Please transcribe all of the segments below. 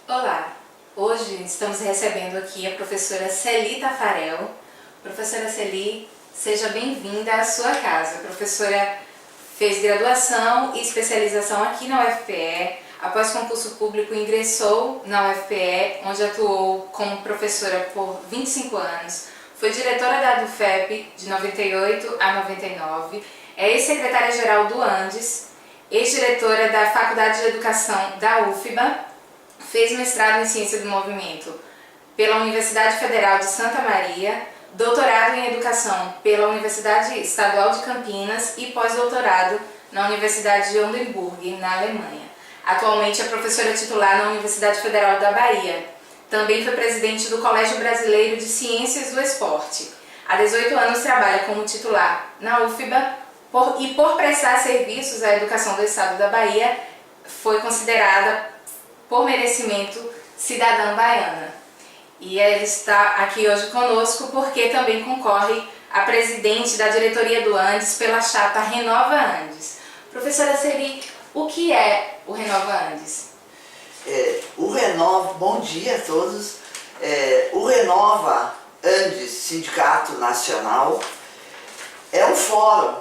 Olá, hoje estamos recebendo aqui a professora Celi Tafarel. Professora Celi, seja bem-vinda à sua casa. A professora fez graduação e especialização aqui na UFPE. Após concurso público, ingressou na UFPE, onde atuou como professora por 25 anos. Foi diretora da ADUFEP de 98 a 99. É ex-secretária-geral do Andes, ex-diretora da Faculdade de Educação da UFBA. Fez mestrado em Ciência do Movimento pela Universidade Federal de Santa Maria, doutorado em Educação pela Universidade Estadual de Campinas e pós-doutorado na Universidade de Oldenburg, na Alemanha. Atualmente é professora titular na Universidade Federal da Bahia. Também foi presidente do Colégio Brasileiro de Ciências do Esporte. Há 18 anos trabalha como titular na UFBA e por prestar serviços à educação do Estado da Bahia, foi considerada por merecimento cidadã baiana. E ela está aqui hoje conosco porque também concorre a presidente da diretoria do Andes pela chapa Renova Andes. Professora Celi, o que é o Renova Andes? Bom dia a todos. O Renova Andes Sindicato Nacional é um fórum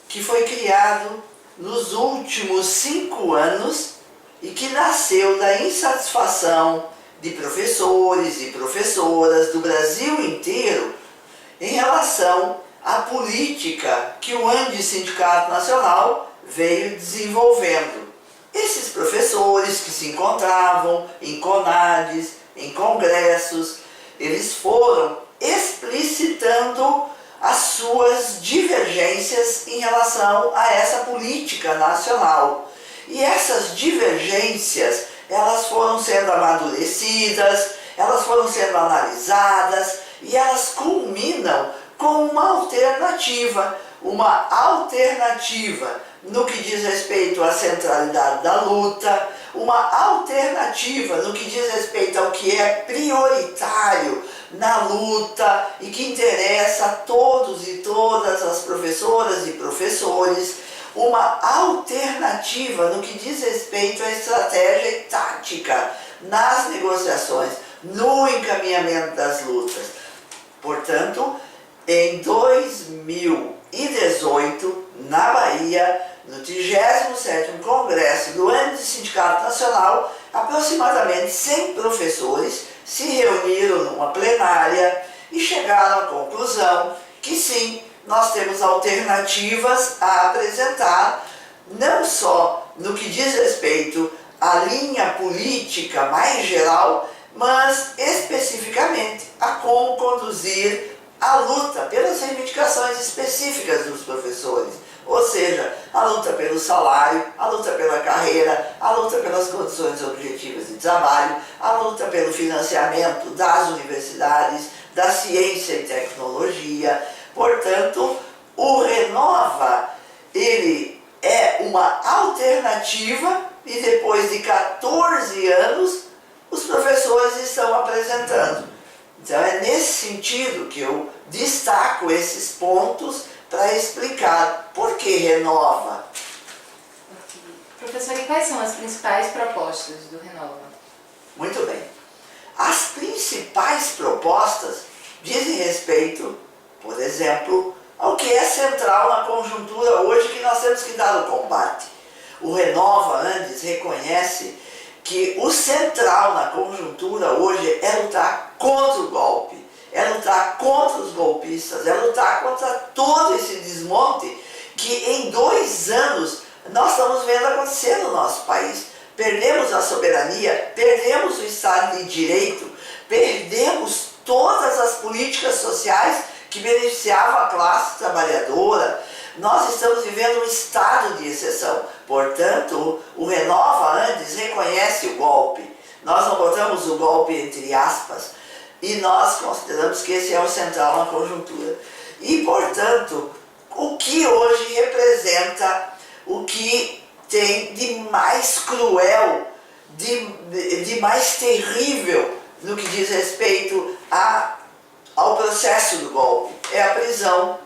que foi criado nos últimos 5 anos e que nasceu da insatisfação de professores e professoras do Brasil inteiro em relação à política que o Andes Sindicato Nacional veio desenvolvendo. Esses professores que se encontravam em CONADES, em congressos, eles foram explicitando as suas divergências em relação a essa política nacional. E essas divergências, elas foram sendo amadurecidas, elas foram sendo analisadas e elas culminam com uma alternativa no que diz respeito à centralidade da luta, uma alternativa no que diz respeito ao que é prioritário na luta e que interessa a todos e todas as professoras e professores, uma alternativa no que diz respeito à estratégia e tática nas negociações, no encaminhamento das lutas. Portanto, em 2018, na Bahia, no 37º Congresso do Andes Sindicato Nacional, aproximadamente 100 professores se reuniram numa plenária e chegaram à conclusão que sim, nós temos alternativas a apresentar, não só no que diz respeito à linha política mais geral, mas especificamente a como conduzir a luta pelas reivindicações específicas dos professores, ou seja, a luta pelo salário, a luta pela carreira, a luta pelas condições objetivas de trabalho, a luta pelo financiamento das universidades, da ciência e tecnologia. Portanto, o Renova, ele é uma alternativa e depois de 14 anos, os professores estão apresentando. Então é nesse sentido que eu destaco esses pontos para explicar por que Renova. Professora, e quais são as principais propostas do Renova? Muito bem. As principais propostas dizem respeito, por exemplo, ao que é central na conjuntura hoje que nós temos que dar o combate. O Renova Andes reconhece que o central na conjuntura hoje é lutar contra o golpe, é lutar contra os golpistas, é lutar contra todo esse desmonte que em 2 anos nós estamos vendo acontecer no nosso país. Perdemos a soberania, perdemos o Estado de Direito, perdemos todas as políticas sociais que beneficiavam a classe trabalhadora. Nós estamos vivendo um estado de exceção. Portanto, o Renova Andes reconhece o golpe. Nós não botamos o golpe entre aspas e nós consideramos que esse é o central na conjuntura. E, portanto, o que hoje representa o que tem de mais cruel, de mais terrível no que diz respeito ao processo do golpe. É a prisão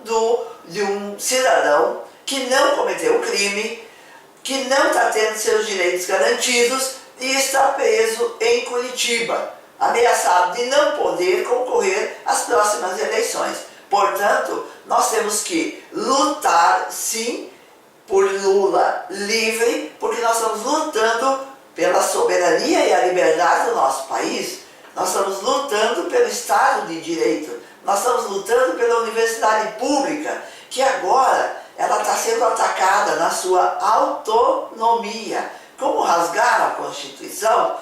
de um cidadão que não cometeu crime, que não está tendo seus direitos garantidos e está preso em Curitiba, ameaçado de não poder concorrer às próximas eleições. Portanto, nós temos que lutar, sim, por Lula livre, porque nós estamos lutando pela soberania e a liberdade do nosso país. Nós estamos lutando pelo Estado de Direito. Nós estamos lutando pela universidade pública, que agora ela está sendo atacada na sua autonomia. Como rasgaram a Constituição,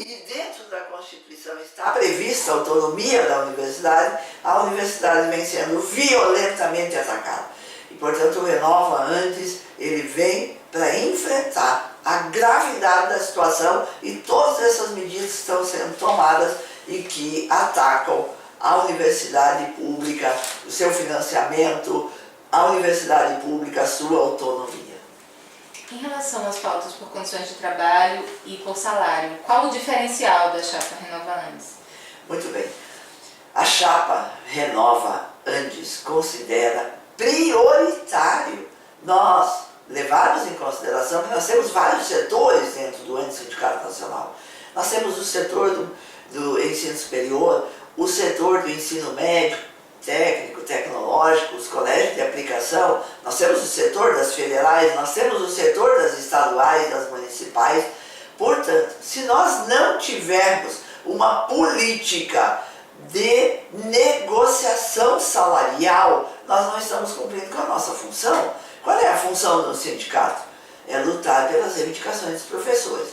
e dentro da Constituição está prevista a autonomia da universidade, a universidade vem sendo violentamente atacada. E, portanto, o Renova Andes, ele vem para enfrentar a gravidade da situação e todas essas medidas estão sendo tomadas e que atacam a universidade pública, o seu financiamento, a universidade pública, a sua autonomia. Em relação às pautas por condições de trabalho e por salário, qual o diferencial da chapa Renova Andes? Muito bem. A chapa Renova Andes considera prioritário nós levarmos em consideração que nós temos vários setores dentro do Antissindicato Nacional. Nós temos o setor do ensino superior, o setor do ensino médio, técnico, tecnológico, os colégios de aplicação, nós temos o setor das federais, nós temos o setor das estaduais, das municipais. Portanto, se nós não tivermos uma política de negociação salarial, nós não estamos cumprindo com a nossa função. Qual é a função do sindicato? É lutar pelas reivindicações dos professores.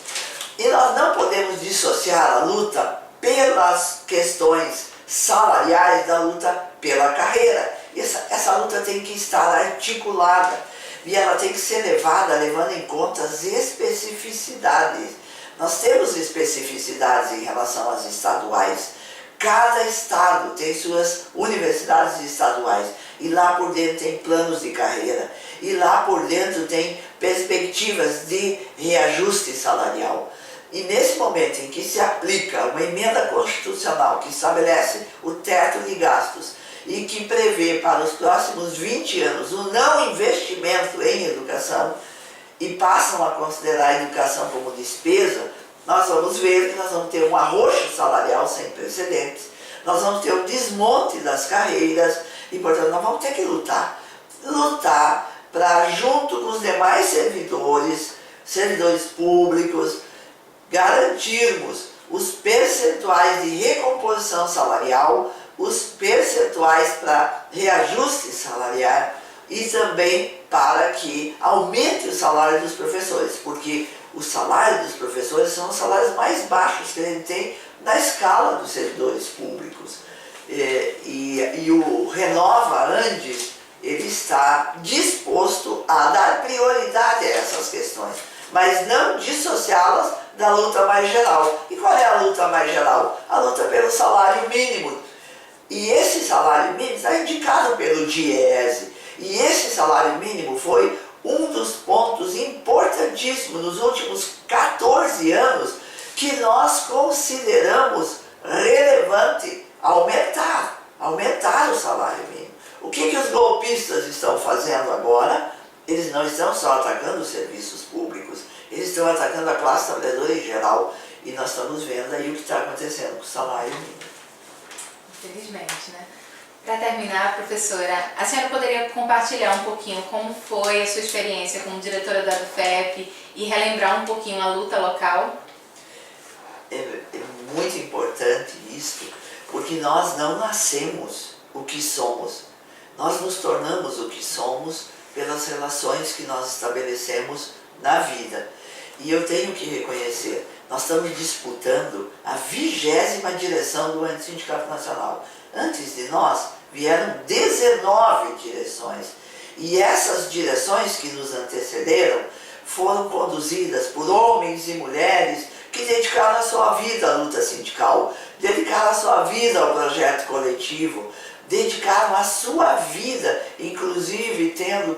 E nós não podemos dissociar a luta pelas questões salariais da luta pela carreira. Essa luta tem que estar articulada e ela tem que ser levando em conta as especificidades. Nós temos especificidades em relação às estaduais. Cada estado tem suas universidades estaduais e lá por dentro tem planos de carreira e lá por dentro tem perspectivas de reajuste salarial. E nesse momento em que se aplica uma emenda constitucional que estabelece o teto de gastos e que prevê para os próximos 20 anos o não investimento em educação e passam a considerar a educação como despesa, nós vamos ver que nós vamos ter um arroxo salarial sem precedentes, nós vamos ter um desmonte das carreiras e, portanto, nós vamos ter que lutar para, junto com os demais servidores públicos, garantirmos os percentuais de recomposição salarial, os percentuais para reajuste salarial e também para que aumente o salário dos professores, porque os salários dos professores são os salários mais baixos que a gente tem na escala dos servidores públicos. E o Renova Andes, ele está disposto a dar prioridade a essas questões, mas não dissociá-las da luta mais geral. E qual é a luta mais geral? A luta pelo salário mínimo. E esse salário mínimo está indicado pelo DIEESE. E esse salário mínimo foi um dos pontos importantíssimos nos últimos 14 anos que nós consideramos relevante aumentar o salário mínimo. O que os golpistas estão fazendo agora? Eles não estão só atacando os serviços públicos, eles estão atacando a classe trabalhadora em geral. E nós estamos vendo aí o que está acontecendo com o salário mínimo. Infelizmente, né? Para terminar, professora, a senhora poderia compartilhar um pouquinho como foi a sua experiência como diretora da ADUFEP e relembrar um pouquinho a luta local? É muito importante isso, porque nós não nascemos o que somos. Nós nos tornamos o que somos pelas relações que nós estabelecemos na vida. E eu tenho que reconhecer, nós estamos disputando a 20ª direção do Antissindicato Nacional. Antes de nós, vieram 19 direções. E essas direções que nos antecederam foram conduzidas por homens e mulheres que dedicaram a sua vida à luta sindical, dedicaram a sua vida ao projeto coletivo, dedicaram a sua vida, inclusive tendo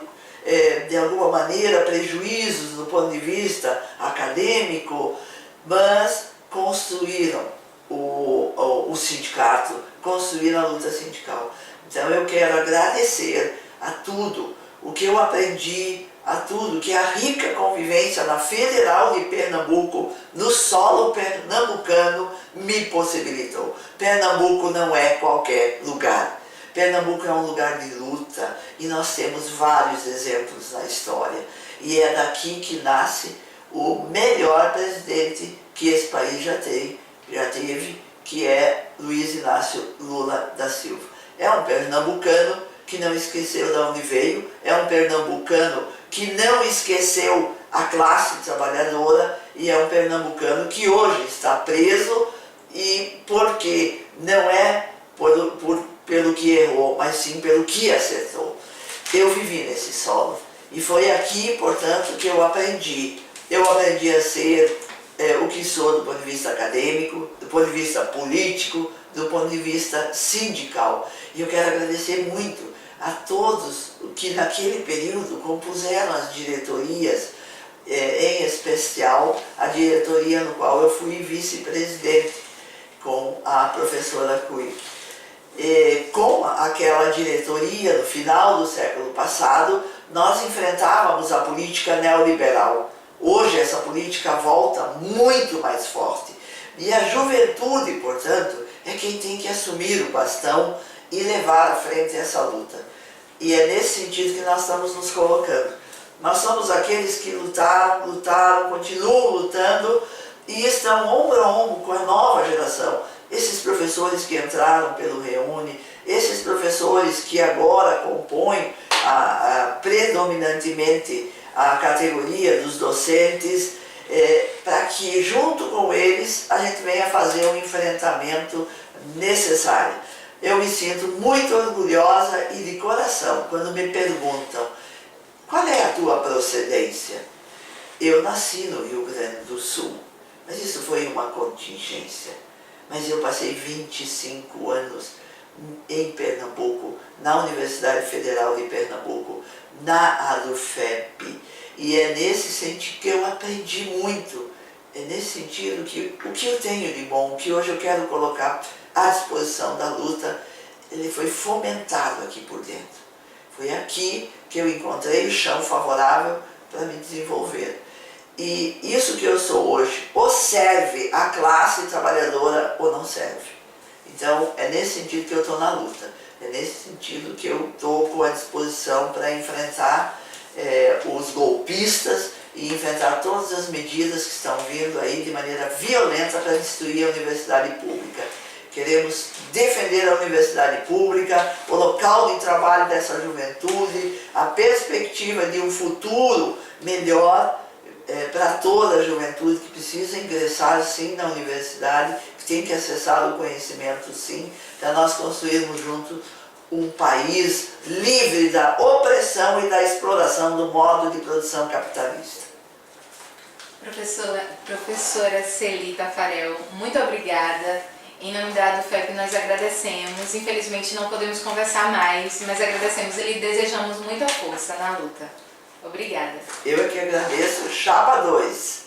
de alguma maneira prejuízos do ponto de vista acadêmico, mas construíram o sindicato, construíram a luta sindical. Então eu quero agradecer a tudo o que eu aprendi, a tudo que a rica convivência na Federal de Pernambuco, no solo pernambucano, me possibilitou. Pernambuco não é qualquer lugar. Pernambuco é um lugar de luta e nós temos vários exemplos na história. E é daqui que nasce o melhor presidente que esse país já teve, que é Luiz Inácio Lula da Silva. É um pernambucano que não esqueceu de onde veio, é um pernambucano que não esqueceu a classe trabalhadora e é um pernambucano que hoje está preso e porque não é pelo que errou, mas sim pelo que acertou. Eu vivi nesse solo e foi aqui, portanto, que eu aprendi. Eu aprendi a ser o que sou do ponto de vista acadêmico, do ponto de vista político, do ponto de vista sindical. E eu quero agradecer muito a todos que naquele período compuseram as diretorias, em especial a diretoria no qual eu fui vice-presidente com a professora Cui. Com aquela diretoria, no final do século passado, nós enfrentávamos a política neoliberal. Hoje essa política volta muito mais forte. E a juventude, portanto, é quem tem que assumir o bastão e levar à frente essa luta. E é nesse sentido que nós estamos nos colocando. Nós somos aqueles que lutaram, continuam lutando e estão ombro a ombro com a nova geração. Esses professores que entraram pelo Reúne, esses professores que agora compõem predominantemente a categoria dos docentes, para que junto com eles a gente venha fazer um enfrentamento necessário. Eu me sinto muito orgulhosa e de coração quando me perguntam: qual é a tua procedência? Eu nasci no Rio Grande do Sul, mas isso foi uma contingência. Mas eu passei 25 anos em Pernambuco, na Universidade Federal de Pernambuco, na ADUFEP. E é nesse sentido que eu aprendi muito. É nesse sentido que o que eu tenho de bom, que hoje eu quero colocar à disposição da luta, ele foi fomentado aqui por dentro. Foi aqui que eu encontrei o chão favorável para me desenvolver. E isso que eu sou hoje, ou serve à classe trabalhadora ou não serve. Então, é nesse sentido que eu estou na luta. É nesse sentido que eu estou à disposição para enfrentar os golpistas e enfrentar todas as medidas que estão vindo aí de maneira violenta para destruir a universidade pública. Queremos defender a universidade pública, o local de trabalho dessa juventude, a perspectiva de um futuro melhor para toda a juventude que precisa ingressar sim na universidade, que tem que acessar o conhecimento sim, para nós construirmos juntos um país livre da opressão e da exploração do modo de produção capitalista. Professora Celi Tafarel, muito obrigada. Em nome da ADUFEP nós agradecemos. Infelizmente não podemos conversar mais, mas agradecemos e lhe desejamos muita força na luta. Obrigada. Eu é que agradeço. Chapa 2.